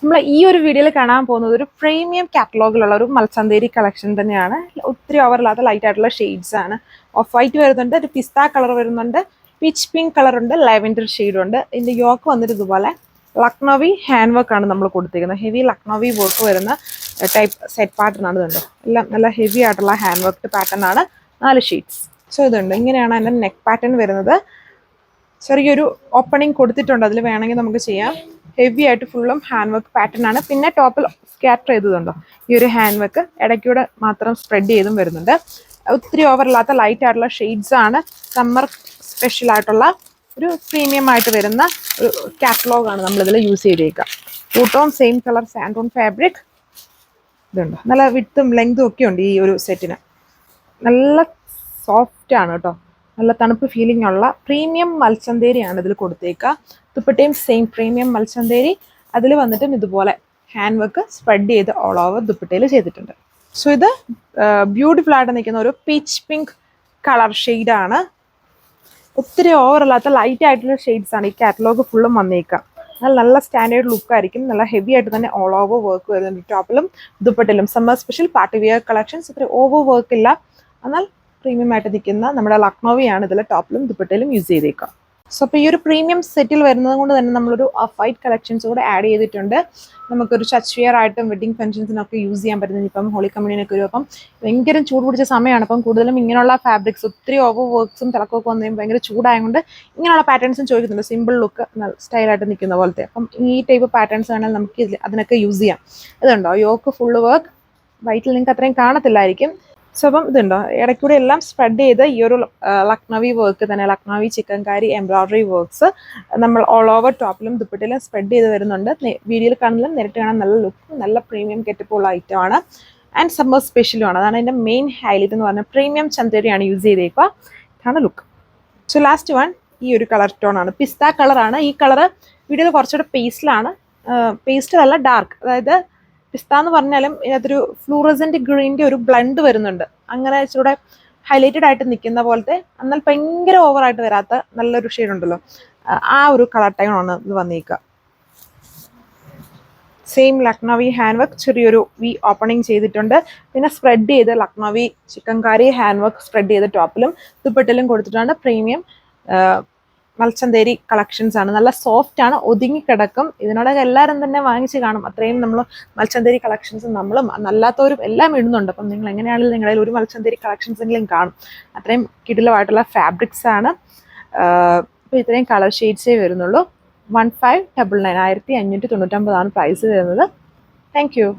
നമ്മൾ ഈ ഒരു വീഡിയോയിൽ കാണാൻ പോകുന്നത് ഒരു പ്രീമിയം കാറ്റലോഗിലുള്ള ഒരു മൽച്ചന്തേരി കളക്ഷൻ തന്നെയാണ്. ഒത്തിരി ഓവറില്ലാത്ത ലൈറ്റ് ആയിട്ടുള്ള ഷെയ്ഡ്സ് ആണ്. ഓഫ് വൈറ്റ് വരുന്നുണ്ട്, ഒരു പിസ്ത കളർ വരുന്നുണ്ട്, പീച്ച് പിങ്ക് കളർ ഉണ്ട്, ലാവെൻഡർ ഷെയ്ഡ് ഉണ്ട്. ഇതിന്റെ യോക്ക് വന്നിട്ട് ഇതുപോലെ ലക്നവി ഹാൻഡ് വർക്ക് ആണ് നമ്മൾ കൊടുത്തിരിക്കുന്നത്. ഹെവി ലക്നവി വർക്ക് വരുന്ന ടൈപ്പ് സെറ്റ് പാറ്റേൺ ആണ്. ഇതുണ്ട്, എല്ലാം നല്ല ഹെവി ആയിട്ടുള്ള ഹാൻഡ് വർക്ക് പാറ്റേൺ ആണ്. 4 ഷീറ്റ്സ്. സോ ഇതുണ്ട്, ഇങ്ങനെയാണ് അതിന്റെ നെക്ക് പാറ്റേൺ വരുന്നത്. ചെറിയൊരു ഓപ്പണിംഗ് കൊടുത്തിട്ടുണ്ട്, അതിൽ വേണമെങ്കിൽ നമുക്ക് ചെയ്യാം. ഹെവി ആയിട്ട് ഫുള്ളും ഹാൻഡ് വർക്ക് പാറ്റേൺ ആണ്. പിന്നെ ടോപ്പിൽ സ്കാറ്റർ ചെയ്തതുണ്ടോ ഈ ഒരു ഹാൻഡ് വർക്ക്, ഇടയ്ക്കൂടെ മാത്രം സ്പ്രെഡ് ചെയ്തും വരുന്നുണ്ട്. ഒത്തിരി ഓവറില്ലാത്ത ലൈറ്റ് ആയിട്ടുള്ള ഷെയ്ഡ്സ് ആണ്. സമ്മർ സ്പെഷ്യൽ ആയിട്ടുള്ള ഒരു പ്രീമിയം ആയിട്ട് വരുന്ന ഒരു കാറ്റലോഗാണ് നമ്മളിതിൽ യൂസ് ചെയ്തേക്കുക. ടൂട്ടോൺ സെയിം കളർ സാൻഡോൺ ഫാബ്രിക്. ഇതുണ്ട്, നല്ല വിഡ്ത്തും ലെങ്തും ഒക്കെ ഉണ്ട് ഈ ഒരു സെറ്റിന്. നല്ല സോഫ്റ്റ് ആണ് കേട്ടോ, നല്ല തണുപ്പ് ഫീലിംഗ് ഉള്ള പ്രീമിയം മൽച്ചന്തേരിയാണ് ഇതിൽ കൊടുത്തേക്കുക. ദുപ്പട്ടയും സെയിം പ്രീമിയം മൽച്ചന്തേരി, അതിൽ വന്നിട്ടും ഇതുപോലെ ഹാൻഡ് വർക്ക് സ്പ്രെഡ് ചെയ്ത് ഓൾ ഓവർ ദുപ്പട്ടയിൽ ചെയ്തിട്ടുണ്ട്. സോ ഇത് ബ്യൂട്ടിഫുൾ ആയിട്ട് നിൽക്കുന്ന ഒരു പീച്ച് പിങ്ക് കളർ ഷെയ്ഡാണ്. ഒത്തിരി ഓവറല്ലാത്ത ലൈറ്റ് ആയിട്ടുള്ള ഷെയ്ഡ്സ് ആണ് ഈ കാറ്റലോഗ് ഫുള്ളും വന്നേക്കുക. നല്ല സ്റ്റാൻഡേർഡ് ലുക്ക് ആയിരിക്കും. നല്ല ഹെവി ആയിട്ട് തന്നെ ഓൾ ഓവർ വർക്ക് വരുന്നുണ്ട് ടോപ്പിലും ദുപ്പട്ടിലും. Summer special party wear collections. ഇത്ര ഓവർ വർക്ക് ഇല്ല, എന്നാൽ പ്രീമിയം ആയിട്ട് നിൽക്കുന്ന നമ്മുടെ ലക്നോവിയാണ് ഇതിൽ ടോപ്പിലും ദുപ്പട്ടയിലും യൂസ് ചെയ്തേക്കുക. സോ അപ്പോൾ ഈ ഒരു പ്രീമിയം സെറ്റിൽ വരുന്നത് കൊണ്ട് തന്നെ നമ്മളൊരു ഓഫ് വൈറ്റ് കളക്ഷൻസ് കൂടെ ആഡ് ചെയ്തിട്ടുണ്ട്. നമുക്കൊരു ചർച്ച് വെയർ ആയിട്ടും വെഡിങ് ഫംഗ്ഷൻസിനൊക്കെ യൂസ് ചെയ്യാൻ പറ്റുന്നത്. ഇപ്പം ഹോളി കമ്മ്യൂണിനൊക്കെ വരും, അപ്പം ഭയങ്കര ചൂട് പിടിച്ച സമയമാണ്. അപ്പം കൂടുതലും ഇങ്ങനെയുള്ള ഫാബ്രിക്സ്, ഒത്തിരി ഓവർ വർക്ക്സും തിളക്കമൊക്കെ വന്നു ഭയങ്കര ചൂടായതുകൊണ്ട് ഇങ്ങനെയുള്ള പാറ്റേൺസും ചോദിക്കുന്നുണ്ട്. സിമ്പിൾ ലുക്ക് സ്റ്റൈലായിട്ട് നിൽക്കുന്ന പോലത്തെ. അപ്പം ഈ ടൈപ്പ് പാറ്റേൺസ് ആണെങ്കിൽ നമുക്ക് അതിനൊക്കെ യൂസ് ചെയ്യാം. ഇതുണ്ടോ യോക്ക് ഫുള്ള് വർക്ക്, വൈറ്റിൽ നിങ്ങൾക്ക് അത്രയും കാണത്തില്ലായിരിക്കും. സോ അപ്പം ഇതുണ്ടോ ഇടയ്ക്കൂടെ എല്ലാം സ്പ്രെഡ് ചെയ്ത് ഈ ഒരു ലക്നവി വർക്ക് തന്നെ, ലക്നവി ചിക്കൻകാരി എംബ്രോയ്ഡറി വർക്ക്സ് നമ്മൾ ഓൾ ഓവർ ടോപ്പിലും ദുപ്പട്ടിലും സ്പ്രെഡ് ചെയ്ത് വരുന്നുണ്ട്. വീഡിയോയിൽ കാണുന്നതിലും നേരിട്ട് കാണാൻ നല്ല ലുക്കും നല്ല പ്രീമിയം ഗെറ്റപ്പുള്ള ഐറ്റമാണ്. ആൻഡ് സമ്മർ സ്പെഷ്യലുമാണ്. അതാണ് അതിൻ്റെ മെയിൻ ഹൈലൈറ്റ് എന്ന് പറഞ്ഞാൽ. പ്രീമിയം ചന്തേരിയാണ് യൂസ് ചെയ്തേക്കുക. ഇതാണ് ലുക്ക്. സോ ലാസ്റ്റ് വൺ ഈ ഒരു കളർ ടോൺ ആണ്, പിസ്ത കളറാണ്. ഈ കളറ് വീഡിയോയിൽ കുറച്ചുകൂടെ പേസ്റ്റിലാണ്, പേസ്റ്റൽ അല്ല ഡാർക്ക്. അതായത് പിസ്ത എന്ന് പറഞ്ഞാലും ഇതിനകത്തൊരു ഫ്ലൂറസെന്റ് ഗ്രീൻ്റെ ഒരു ബ്ലണ്ട് വരുന്നുണ്ട്. അങ്ങനെ ഇച്ചിലൂടെ ഹൈലൈറ്റഡ് ആയിട്ട് നിൽക്കുന്ന പോലത്തെ, എന്നാൽ ഭയങ്കര ഓവറായിട്ട് വരാത്ത നല്ലൊരു ഷെയ്ഡ് ഉണ്ടല്ലോ, ആ ഒരു കളർ ടൈമാണ് ഇത് വന്നിരിക്കുക. സെയിം ലക്നവി ഹാൻഡ് വർക്ക്, ചെറിയൊരു വി ഓപ്പണിങ് ചെയ്തിട്ടുണ്ട്. പിന്നെ സ്പ്രെഡ് ചെയ്ത് Lucknowi chikankari hand work spread ചെയ്ത് ടോപ്പിലും ദുപ്പട്ടിലും കൊടുത്തിട്ടാണ്. പ്രീമിയം മൽച്ചന്തേരി കളക്ഷൻസ് ആണ്. നല്ല സോഫ്റ്റ് ആണ്, ഒതുങ്ങി കിടക്കും. ഇതിനോടൊക്കെ എല്ലാവരും തന്നെ വാങ്ങിച്ച് കാണും. അത്രയും നമ്മൾ മൽച്ചന്തേരി കളക്ഷൻസ് നമ്മളും അല്ലാത്തവരും എല്ലാം ഇടുന്നുണ്ട്. അപ്പം നിങ്ങൾ എങ്ങനെയാണെങ്കിലും നിങ്ങളിൽ ഒരു മൽച്ചന്തേരി കളക്ഷൻസ് എങ്കിലും കാണും. അത്രയും കിടിലമായിട്ടുള്ള ഫാബ്രിക്സ് ആണ്. അപ്പോൾ ഇത്രയും കളർ ഷെയ്ഡ്സേ വരുന്നുള്ളൂ. 1599 1599 പ്രൈസ് വരുന്നത്. Thank you.